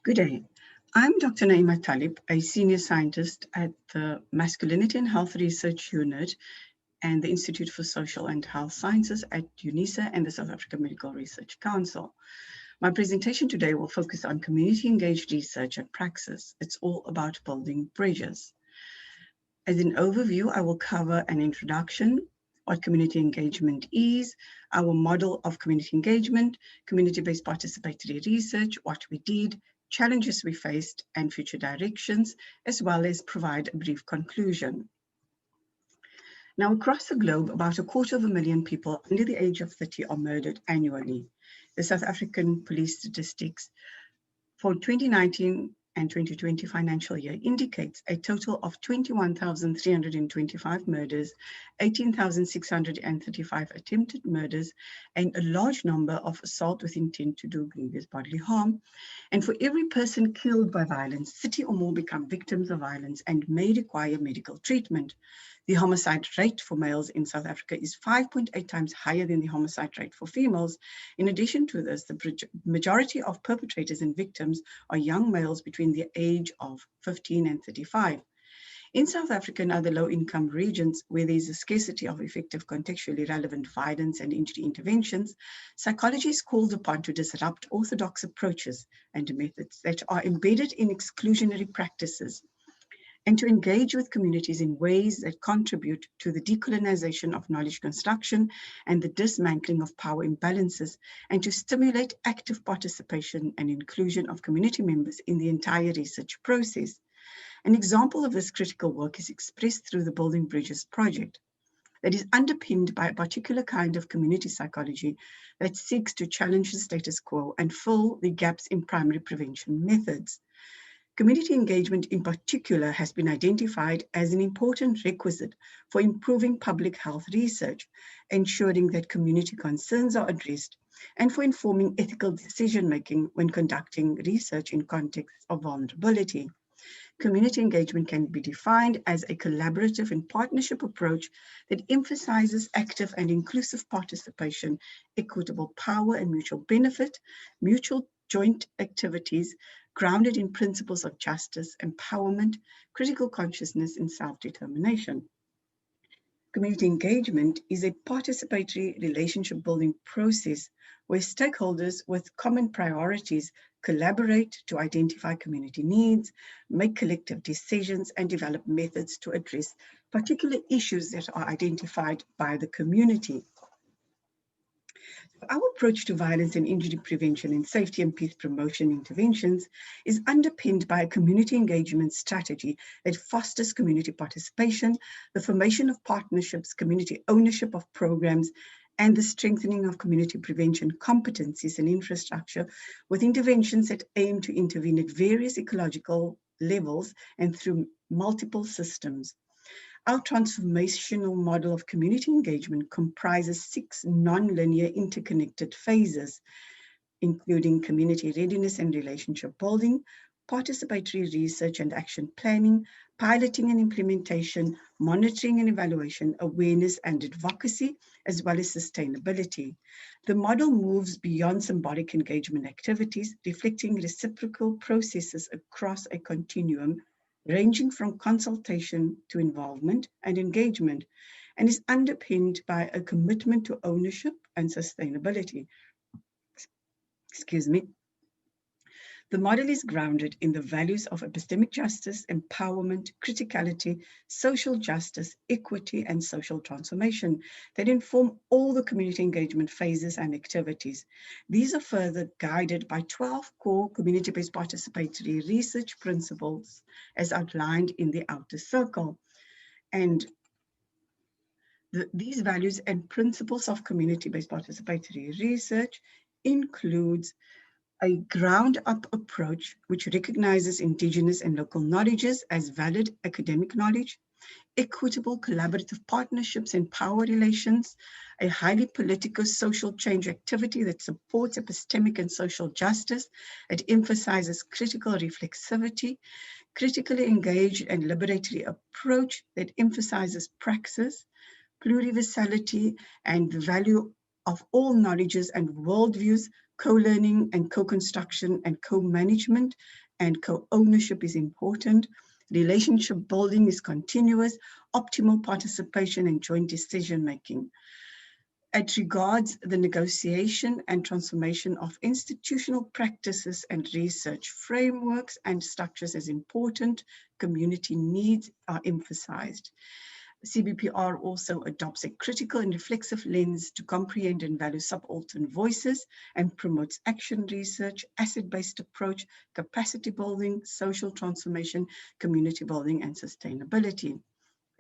Good day. I'm Dr. Naiema Taliep, a senior scientist at the Masculinity and Health Research Unit and the Institute for Social and Health Sciences at UNISA and the South African Medical Research Council. My presentation today will focus on community-engaged research at Praxis. It's all about building bridges. As an overview, I will cover an introduction, what community engagement is, our model of community engagement, community-based participatory research, what we did, challenges we faced, and future directions, as well as provide a brief conclusion. Now, across the globe, about 250,000 people under the age of 30 are murdered annually. The South African police statistics for 2019 and 2020 financial year indicates a total of 21,325 murders, 18,635 attempted murders, and a large number of assault with intent to do grievous bodily harm. And for every person killed by violence, 30 or more become victims of violence and may require medical treatment. The homicide rate for males in South Africa is 5.8 times higher than the homicide rate for females. In addition to this, the majority of perpetrators and victims are young males between the age of 15 and 35. In South Africa and other low-income regions where there is a scarcity of effective contextually relevant violence and injury interventions, psychology is called upon to disrupt orthodox approaches and methods that are embedded in exclusionary practices, and to engage with communities in ways that contribute to the decolonization of knowledge construction and the dismantling of power imbalances, and to stimulate active participation and inclusion of community members in the entire research process. An example of this critical work is expressed through the Building Bridges project that is underpinned by a particular kind of community psychology that seeks to challenge the status quo and fill the gaps in primary prevention methods. Community engagement in particular has been identified as an important requisite for improving public health research, ensuring that community concerns are addressed, and for informing ethical decision-making when conducting research in contexts of vulnerability. Community engagement can be defined as a collaborative and partnership approach that emphasizes active and inclusive participation, equitable power and mutual benefit, mutual joint activities grounded in principles of justice, empowerment, critical consciousness, and self-determination. Community engagement is a participatory relationship building process where stakeholders with common priorities collaborate to identify community needs, make collective decisions, and develop methods to address particular issues that are identified by the community. Our approach to violence and injury prevention and safety and peace promotion interventions is underpinned by a community engagement strategy that fosters community participation, the formation of partnerships, community ownership of programs, and the strengthening of community prevention competencies and infrastructure with interventions that aim to intervene at various ecological levels and through multiple systems. Our transformational model of community engagement comprises 6 non-linear interconnected phases, including community readiness and relationship building, participatory research and action planning, piloting and implementation, monitoring and evaluation, awareness and advocacy, as well as sustainability. The model moves beyond symbolic engagement activities, reflecting reciprocal processes across a continuum ranging from consultation to involvement and engagement, and is underpinned by a commitment to ownership and sustainability. Excuse me. The model is grounded in the values of epistemic justice, empowerment, criticality, social justice, equity, and social transformation that inform all the community engagement phases and activities. These are further guided by 12 core community-based participatory research principles as outlined in the outer circle. And these values and principles of community-based participatory research includes a ground-up approach which recognizes indigenous and local knowledges as valid academic knowledge, equitable collaborative partnerships and power relations, a highly political social change activity that supports epistemic and social justice, it emphasizes critical reflexivity, critically engaged and liberatory approach that emphasizes praxis, pluriversality, and the value of all knowledges and worldviews, Co-learning and co-construction and co-management and co-ownership is important. Relationship building is continuous, optimal participation and joint decision-making. It regards the negotiation and transformation of institutional practices and research frameworks and structures as important. Community needs are emphasized. CBPR also adopts a critical and reflexive lens to comprehend and value subaltern voices and promotes action research, asset-based approach, capacity building, social transformation, community building, and sustainability.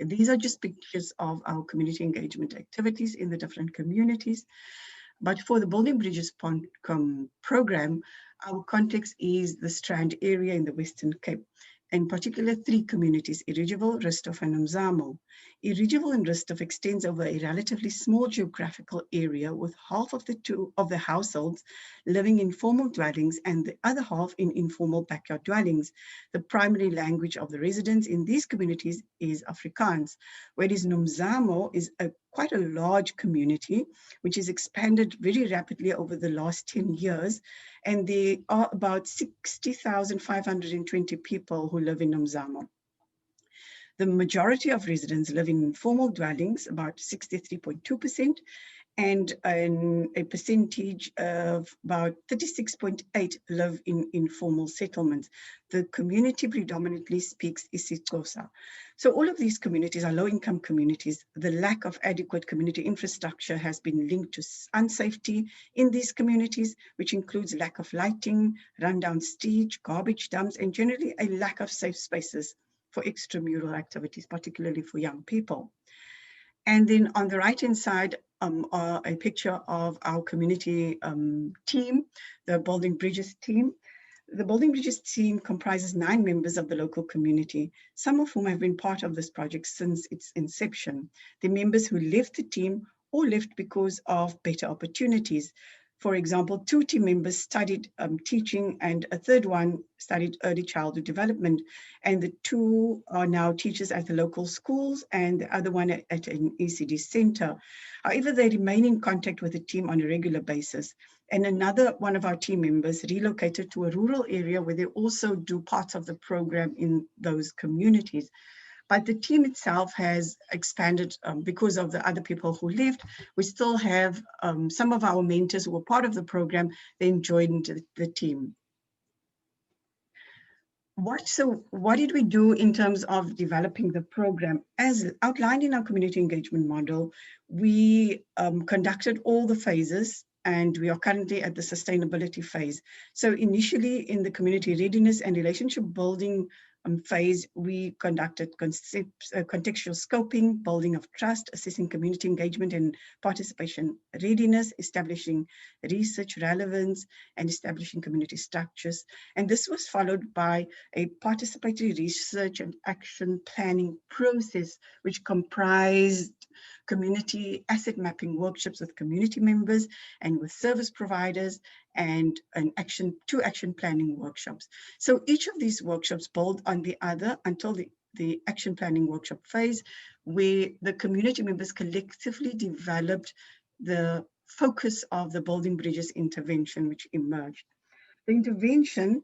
These are just pictures of our community engagement activities in the different communities. But for the Building Bridges program, our context is the Strand area in the Western Cape, in particular 3 communities, Irigeval, Rustov, and Nomzamo. Irigeval and Rustov extends over a relatively small geographical area, with half of the households living in formal dwellings and the other half in informal backyard dwellings. The primary language of the residents in these communities is Afrikaans, whereas Nomzamo is quite a large community, which has expanded very rapidly over the last 10 years. And there are about 60,520 people who live in Nomzamo. The majority of residents live in informal dwellings, about 63.2%, and a percentage of about 36.8% live in informal settlements. The community predominantly speaks isiXhosa. So all of these communities are low-income communities. The lack of adequate community infrastructure has been linked to unsafety in these communities, which includes lack of lighting, rundown streets, garbage dumps, and generally a lack of safe spaces for extramural activities, particularly for young people. And then on the right-hand side are a picture of our community team, the Building Bridges team. The Building Bridges team comprises 9 members of the local community, some of whom have been part of this project since its inception. The members who left the team or left because of better opportunities. For example, 2 team members studied teaching and a third one studied early childhood development. And the 2 are now teachers at the local schools and the other one at an ECD center. However, they remain in contact with the team on a regular basis. And another one of our team members relocated to a rural area where they also do parts of the program in those communities. But the team itself has expanded because of the other people who left. We still have some of our mentors who were part of the program, then joined the team. What did we do in terms of developing the program? As outlined in our community engagement model, we conducted all the phases, and we are currently at the sustainability phase. So initially in the community readiness and relationship building phase, we conducted contextual scoping, building of trust, assessing community engagement and participation readiness, establishing research relevance, and establishing community structures. And this was followed by a participatory research and action planning process, which comprised community asset mapping workshops with community members and with service providers, and 2 action planning workshops. So each of these workshops build on the other until the action planning workshop phase, where the community members collectively developed the focus of the Building Bridges intervention, which emerged. The intervention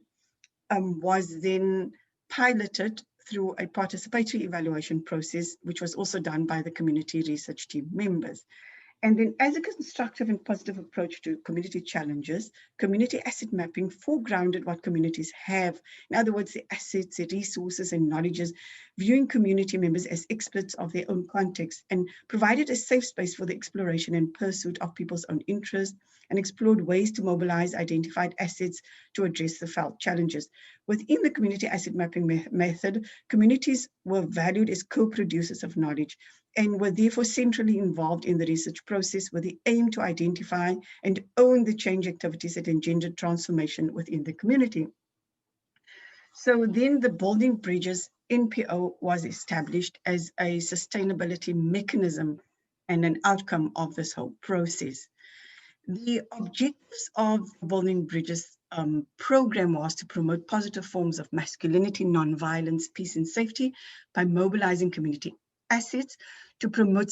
was then piloted through a participatory evaluation process, which was also done by the community research team members. And then as a constructive and positive approach to community challenges, community asset mapping foregrounded what communities have. In other words, the assets, the resources and knowledges, viewing community members as experts of their own context, and provided a safe space for the exploration and pursuit of people's own interests, and explored ways to mobilize identified assets to address the felt challenges. Within the community asset mapping method, communities were valued as co-producers of knowledge and were therefore centrally involved in the research process with the aim to identify and own the change activities that engendered transformation within the community. So then the Building Bridges NPO was established as a sustainability mechanism and an outcome of this whole process. The objectives of the Building Bridges program was to promote positive forms of masculinity, non-violence, peace and safety by mobilizing community assets to promote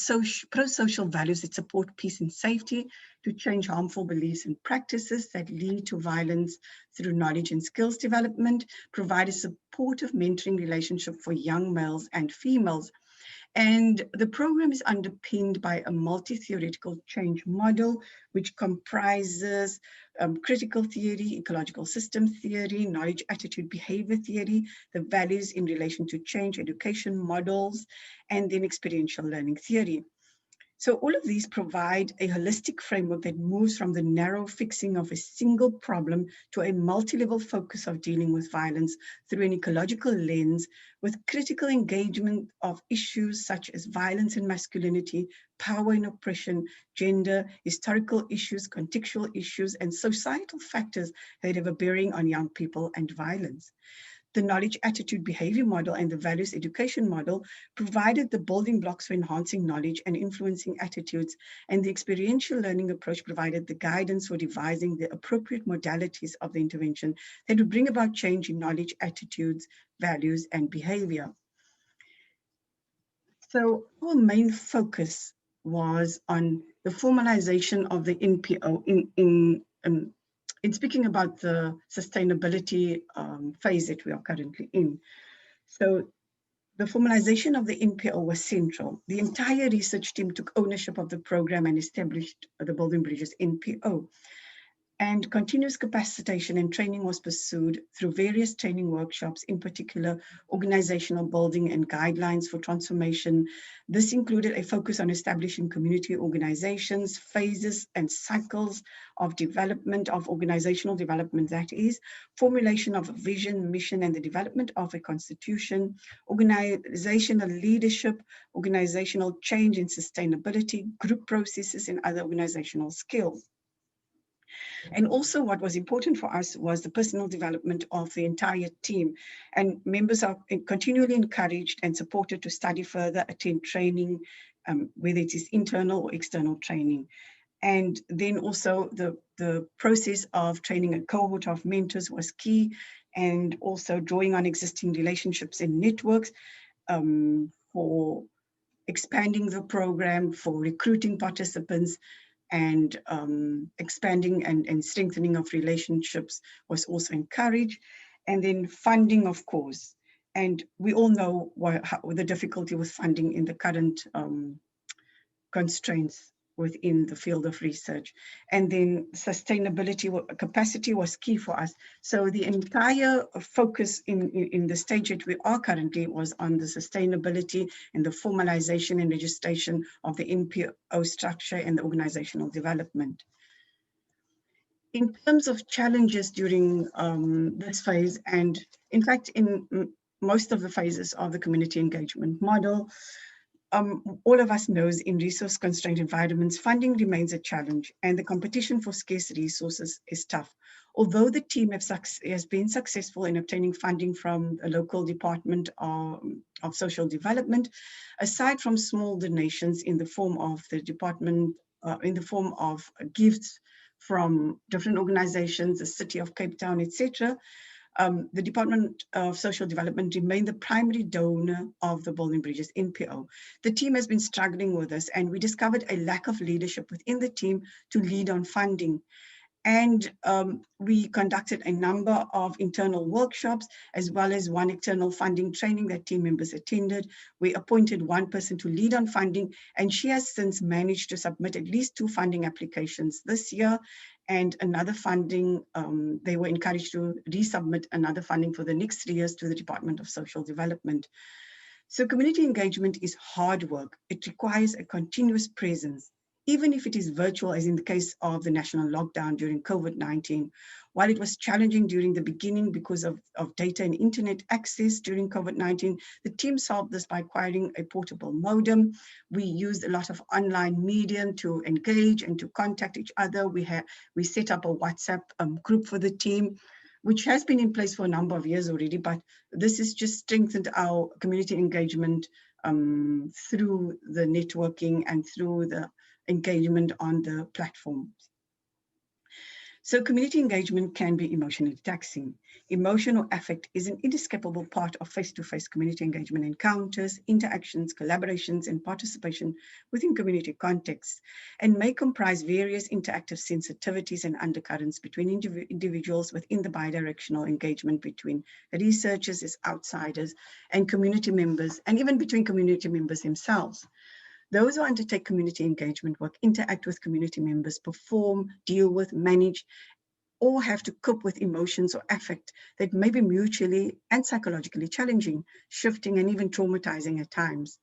pro-social values that support peace and safety, to change harmful beliefs and practices that lead to violence through knowledge and skills development, provide a supportive mentoring relationship for young males and females. And the program is underpinned by a multi-theoretical change model, which comprises critical theory, ecological system theory, knowledge, attitude, behavior theory, the values in relation to change, education models, and then experiential learning theory. So all of these provide a holistic framework that moves from the narrow fixing of a single problem to a multi-level focus of dealing with violence through an ecological lens, with critical engagement of issues such as violence and masculinity, power and oppression, gender, historical issues, contextual issues, and societal factors that have a bearing on young people and violence. The knowledge, attitude, behavior model and the values education model provided the building blocks for enhancing knowledge and influencing attitudes, and the experiential learning approach provided the guidance for devising the appropriate modalities of the intervention that would bring about change in knowledge, attitudes, values, and behavior. So our main focus was on the formalization of the NPO in speaking about the sustainability phase that we are currently in. So the formalization of the NPO was central. The entire research team took ownership of the program and established the Building Bridges NPO. And continuous capacitation and training was pursued through various training workshops, in particular organizational building and guidelines for transformation. This included a focus on establishing community organizations, phases and cycles of development, of organizational development, that is, formulation of a vision, mission, and the development of a constitution, organizational leadership, organizational change and sustainability, group processes, and other organizational skills. And also what was important for us was the personal development of the entire team, and members are continually encouraged and supported to study further, attend training, whether it is internal or external training. And then also the process of training a cohort of mentors was key, and also drawing on existing relationships and networks for expanding the program, for recruiting participants, and expanding and strengthening of relationships was also encouraged. And then funding, of course. And we all know how the difficulty with funding in the current constraints within the field of research. And then sustainability capacity was key for us. So the entire focus in the stage that we are currently was on the sustainability and the formalization and registration of the NPO structure and the organizational development. In terms of challenges during this phase, and in fact in most of the phases of the community engagement model, all of us knows in resource-constrained environments, funding remains a challenge and the competition for scarce resources is tough. Although the team has been successful in obtaining funding from a local department of social development, aside from small donations in the form of the department, in the form of gifts from different organizations, the City of Cape Town, etc., the Department of Social Development remained the primary donor of the Building Bridges NPO. The team has been struggling with this, and we discovered a lack of leadership within the team to lead on funding. And we conducted a number of internal workshops, as well as one external funding training that team members attended. We appointed one person to lead on funding, and she has since managed to submit at least 2 funding applications this year, and another funding, they were encouraged to resubmit another funding for the next 3 years to the Department of Social Development. So community engagement is hard work. It requires a continuous presence, even if it is virtual, as in the case of the national lockdown during COVID-19. While it was challenging during the beginning because of data and internet access during COVID-19, the team solved this by acquiring a portable modem. We used a lot of online medium to engage and to contact each other. We set up a WhatsApp group for the team, which has been in place for a number of years already, but this has just strengthened our community engagement through the networking and through the engagement on the platforms. So community engagement can be emotionally taxing. Emotion or affect is an inescapable part of face-to-face community engagement encounters, interactions, collaborations, and participation within community contexts, and may comprise various interactive sensitivities and undercurrents between individuals within the bidirectional engagement between researchers as outsiders and community members, and even between community members themselves. Those who undertake community engagement work interact with community members, perform, deal with, manage, or have to cope with emotions or affect that may be mutually and psychologically challenging, shifting, and even traumatizing at times,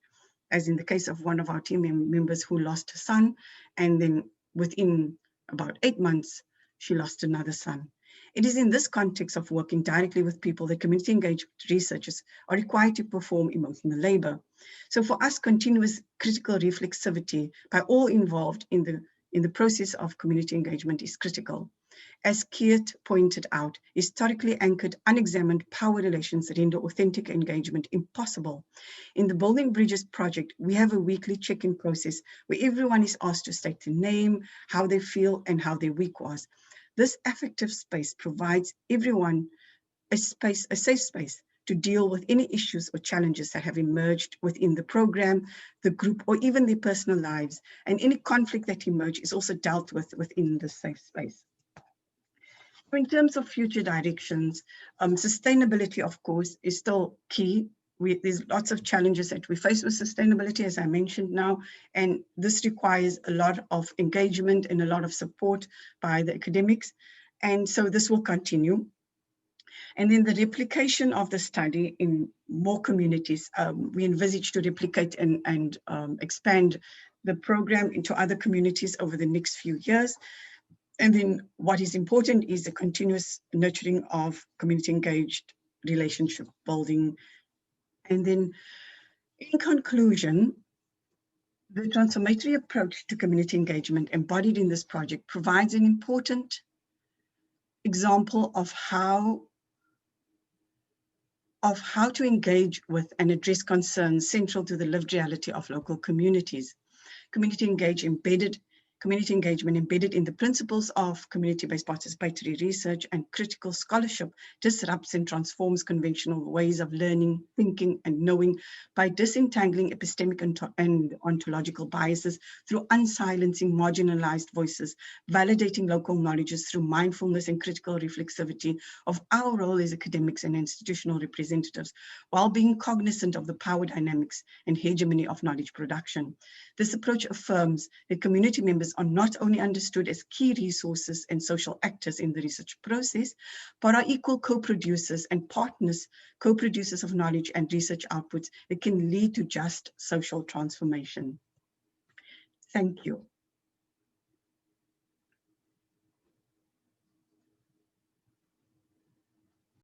as in the case of one of our team members who lost her son, and then within about 8 months, she lost another son. It is in this context of working directly with people that community engaged researchers are required to perform emotional labor. So for us, continuous critical reflexivity by all involved in the process of community engagement is critical. As Keat pointed out, historically anchored, unexamined power relations render authentic engagement impossible. In the Building Bridges project, we have a weekly check-in process where everyone is asked to state their name, how they feel, and how their week was. This affective space provides everyone a safe space to deal with any issues or challenges that have emerged within the program, the group, or even their personal lives. And any conflict that emerges is also dealt with within the safe space. In terms of future directions, sustainability, of course, is still key. There's lots of challenges that we face with sustainability, as I mentioned now, and this requires a lot of engagement and a lot of support by the academics. And so this will continue. And then the replication of the study in more communities, we envisage to replicate and expand the program into other communities over the next few years. And then what is important is the continuous nurturing of community engaged relationship building. And then in conclusion, the transformatory approach to community engagement embodied in this project provides an important example of how to engage with and address concerns central to the lived reality of local communities. Community engagement embedded in the principles of community-based participatory research and critical scholarship disrupts and transforms conventional ways of learning, thinking, and knowing by disentangling epistemic and ontological biases through unsilencing marginalized voices, validating local knowledges through mindfulness and critical reflexivity of our role as academics and institutional representatives, while being cognizant of the power dynamics and hegemony of knowledge production. This approach affirms that community members are not only understood as key resources and social actors in the research process, but are equal co-producers and partners, co-producers of knowledge and research outputs that can lead to just social transformation. Thank you.